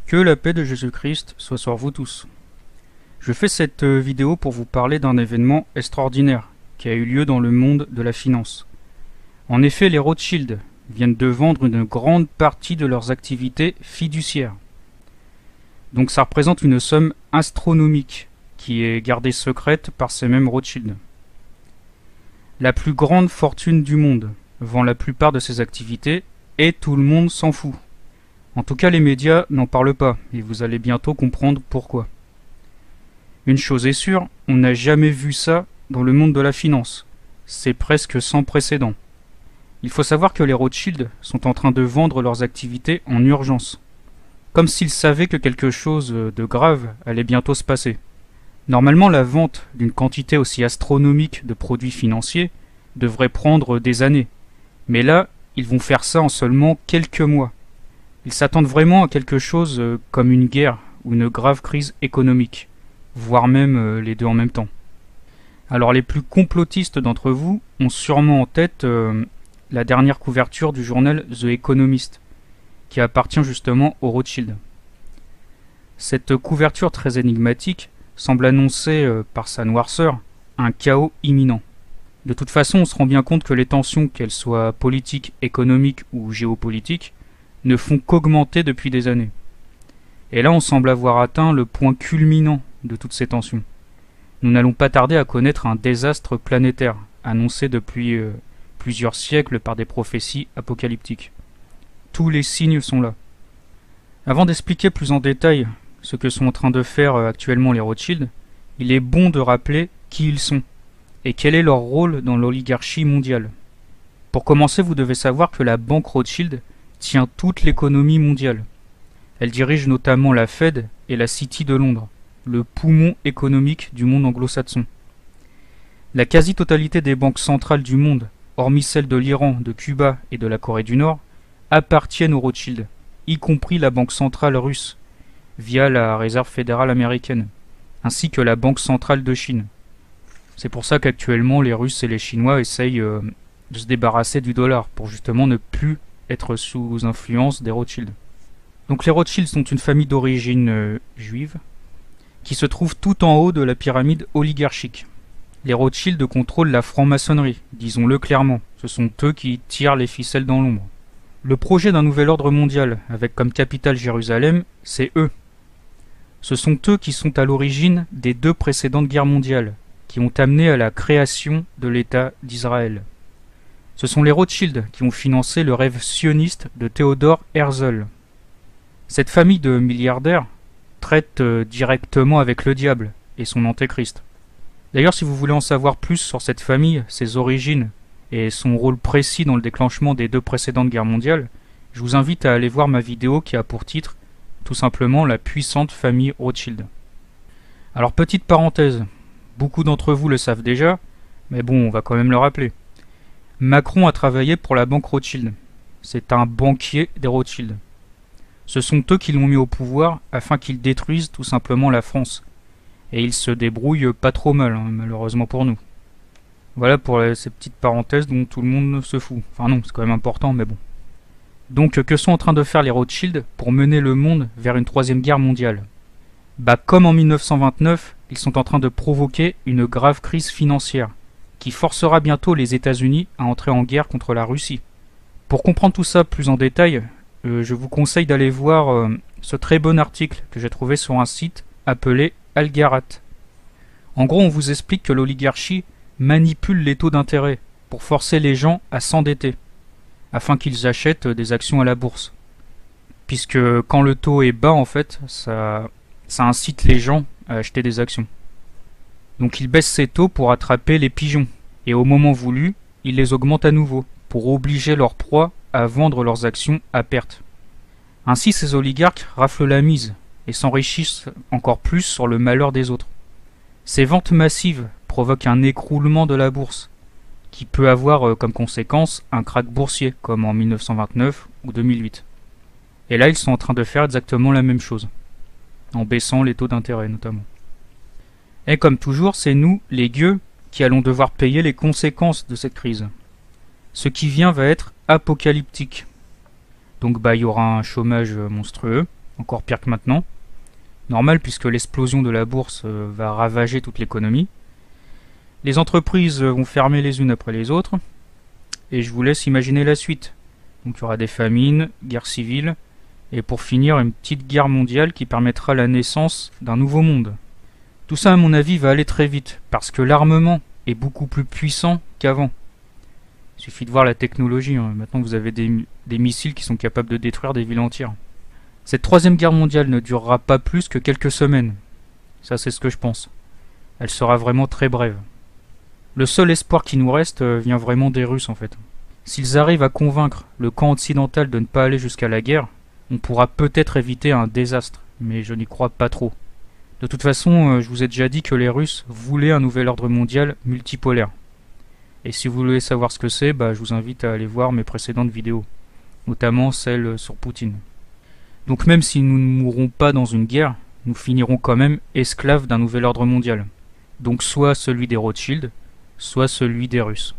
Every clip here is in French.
Que la paix de Jésus-Christ soit sur vous tous. Je fais cette vidéo pour vous parler d'un événement extraordinaire qui a eu lieu dans le monde de la finance. En effet, les Rothschild viennent de vendre une grande partie de leurs activités fiduciaires. Donc ça représente une somme astronomique qui est gardée secrète par ces mêmes Rothschild. La plus grande fortune du monde vend la plupart de ses activités et tout le monde s'en fout. En tout cas, les médias n'en parlent pas, et vous allez bientôt comprendre pourquoi. Une chose est sûre, on n'a jamais vu ça dans le monde de la finance. C'est presque sans précédent. Il faut savoir que les Rothschild sont en train de vendre leurs activités en urgence, comme s'ils savaient que quelque chose de grave allait bientôt se passer. Normalement, la vente d'une quantité aussi astronomique de produits financiers devrait prendre des années, mais là, ils vont faire ça en seulement quelques mois. Ils s'attendent vraiment à quelque chose comme une guerre ou une grave crise économique, voire même les deux en même temps. Alors les plus complotistes d'entre vous ont sûrement en tête la dernière couverture du journal The Economist, qui appartient justement aux Rothschild. Cette couverture très énigmatique semble annoncer par sa noirceur un chaos imminent. De toute façon, on se rend bien compte que les tensions, qu'elles soient politiques, économiques ou géopolitiques, ne font qu'augmenter depuis des années. Et là, on semble avoir atteint le point culminant de toutes ces tensions. Nous n'allons pas tarder à connaître un désastre planétaire, annoncé depuis plusieurs siècles par des prophéties apocalyptiques. Tous les signes sont là. Avant d'expliquer plus en détail ce que sont en train de faire actuellement les Rothschild, il est bon de rappeler qui ils sont et quel est leur rôle dans l'oligarchie mondiale. Pour commencer, vous devez savoir que la banque Rothschild tient toute l'économie mondiale. Elle dirige notamment la Fed et la City de Londres, le poumon économique du monde anglo-saxon. La quasi-totalité des banques centrales du monde, hormis celles de l'Iran, de Cuba et de la Corée du Nord, appartiennent aux Rothschild, y compris la banque centrale russe, via la Réserve fédérale américaine, ainsi que la banque centrale de Chine. C'est pour ça qu'actuellement les Russes et les Chinois essayent de se débarrasser du dollar, pour justement ne plus être sous influence des Rothschild. Donc les Rothschild sont une famille d'origine juive qui se trouve tout en haut de la pyramide oligarchique. Les Rothschild contrôlent la franc-maçonnerie, disons-le clairement. Ce sont eux qui tirent les ficelles dans l'ombre. Le projet d'un nouvel ordre mondial, avec comme capitale Jérusalem, c'est eux. Ce sont eux qui sont à l'origine des deux précédentes guerres mondiales, qui ont amené à la création de l'État d'Israël. Ce sont les Rothschild qui ont financé le rêve sioniste de Theodor Herzl. Cette famille de milliardaires traite directement avec le diable et son antéchrist. D'ailleurs, si vous voulez en savoir plus sur cette famille, ses origines et son rôle précis dans le déclenchement des deux précédentes guerres mondiales, je vous invite à aller voir ma vidéo qui a pour titre tout simplement la puissante famille Rothschild. Alors petite parenthèse, beaucoup d'entre vous le savent déjà, mais bon, on va quand même le rappeler. Macron a travaillé pour la banque Rothschild. C'est un banquier des Rothschild. Ce sont eux qui l'ont mis au pouvoir afin qu'ils détruisent tout simplement la France. Et ils se débrouillent pas trop mal, hein, malheureusement pour nous. Voilà pour ces petites parenthèses dont tout le monde se fout. Enfin non, c'est quand même important, mais bon. Donc que sont en train de faire les Rothschild pour mener le monde vers une troisième guerre mondiale? Bah comme en 1929, ils sont en train de provoquer une grave crise financière, qui forcera bientôt les États-Unis à entrer en guerre contre la Russie. Pour comprendre tout ça plus en détail, je vous conseille d'aller voir ce très bon article que j'ai trouvé sur un site appelé Algarat. En gros, on vous explique que l'oligarchie manipule les taux d'intérêt pour forcer les gens à s'endetter, afin qu'ils achètent des actions à la bourse. Puisque quand le taux est bas, en fait, ça incite les gens à acheter des actions. Donc ils baissent ces taux pour attraper les pigeons, et au moment voulu, ils les augmentent à nouveau, pour obliger leurs proies à vendre leurs actions à perte. Ainsi ces oligarques raflent la mise, et s'enrichissent encore plus sur le malheur des autres. Ces ventes massives provoquent un écroulement de la bourse, qui peut avoir comme conséquence un krach boursier, comme en 1929 ou 2008. Et là ils sont en train de faire exactement la même chose, en baissant les taux d'intérêt notamment. Et comme toujours, c'est nous, les gueux, qui allons devoir payer les conséquences de cette crise. Ce qui vient va être apocalyptique. Donc il y aura un chômage monstrueux, encore pire que maintenant. Normal puisque l'explosion de la bourse va ravager toute l'économie. Les entreprises vont fermer les unes après les autres, et je vous laisse imaginer la suite. Donc il y aura des famines, guerres civiles, et pour finir une petite guerre mondiale qui permettra la naissance d'un nouveau monde. Tout ça à mon avis va aller très vite, parce que l'armement est beaucoup plus puissant qu'avant. Il suffit de voir la technologie, hein. Maintenant vous avez des missiles qui sont capables de détruire des villes entières. Cette troisième guerre mondiale ne durera pas plus que quelques semaines. Ça c'est ce que je pense. Elle sera vraiment très brève. Le seul espoir qui nous reste vient vraiment des Russes en fait. S'ils arrivent à convaincre le camp occidental de ne pas aller jusqu'à la guerre, on pourra peut-être éviter un désastre, mais je n'y crois pas trop. De toute façon, je vous ai déjà dit que les Russes voulaient un nouvel ordre mondial multipolaire. Et si vous voulez savoir ce que c'est, je vous invite à aller voir mes précédentes vidéos, notamment celle sur Poutine. Donc même si nous ne mourrons pas dans une guerre, nous finirons quand même esclaves d'un nouvel ordre mondial. Donc soit celui des Rothschild, soit celui des Russes.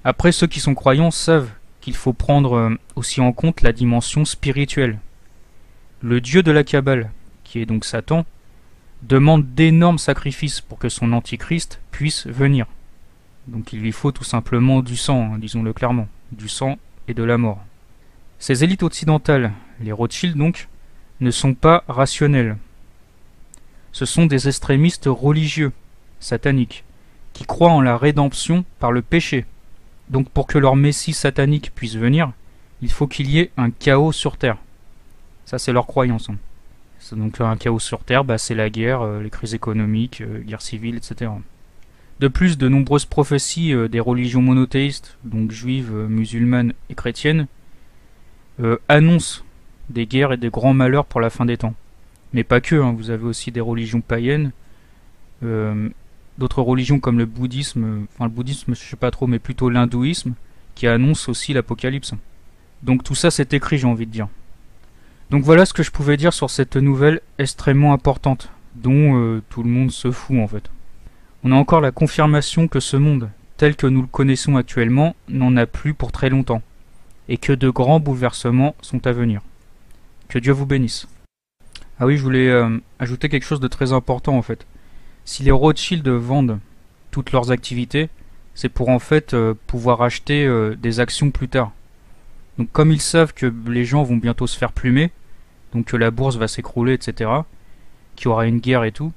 Après, ceux qui sont croyants savent qu'il faut prendre aussi en compte la dimension spirituelle. Le dieu de la Kabbale, qui est donc Satan, demande d'énormes sacrifices pour que son antichrist puisse venir. Donc il lui faut tout simplement du sang, hein, disons-le clairement, du sang et de la mort. Ces élites occidentales, les Rothschild donc, ne sont pas rationnelles. Ce sont des extrémistes religieux, sataniques, qui croient en la rédemption par le péché. Donc pour que leur messie satanique puisse venir, il faut qu'il y ait un chaos sur Terre. Ça c'est leur croyance. Hein. Donc un chaos sur Terre, c'est la guerre, les crises économiques, guerre civile, etc. De plus, de nombreuses prophéties des religions monothéistes, donc juives, musulmanes et chrétiennes, annoncent des guerres et des grands malheurs pour la fin des temps. Mais pas que, hein, vous avez aussi des religions païennes, d'autres religions comme le bouddhisme, enfin le bouddhisme je sais pas trop, mais plutôt l'hindouisme, qui annonce aussi l'apocalypse. Donc tout ça c'est écrit, j'ai envie de dire. Donc voilà ce que je pouvais dire sur cette nouvelle extrêmement importante, dont tout le monde se fout en fait. On a encore la confirmation que ce monde, tel que nous le connaissons actuellement, n'en a plus pour très longtemps, et que de grands bouleversements sont à venir. Que Dieu vous bénisse. Ah oui, je voulais ajouter quelque chose de très important en fait. Si les Rothschild vendent toutes leurs activités, c'est pour en fait pouvoir acheter des actions plus tard. Donc comme ils savent que les gens vont bientôt se faire plumer, donc que la bourse va s'écrouler, etc., qu'il y aura une guerre et tout,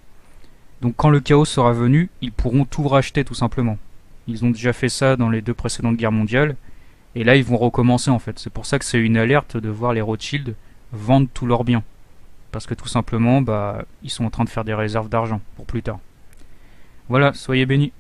donc quand le chaos sera venu, ils pourront tout racheter tout simplement. Ils ont déjà fait ça dans les 2 précédentes guerres mondiales, et là ils vont recommencer en fait. C'est pour ça que c'est une alerte de voir les Rothschild vendre tous leurs biens. Parce que tout simplement, ils sont en train de faire des réserves d'argent pour plus tard. Voilà, soyez bénis.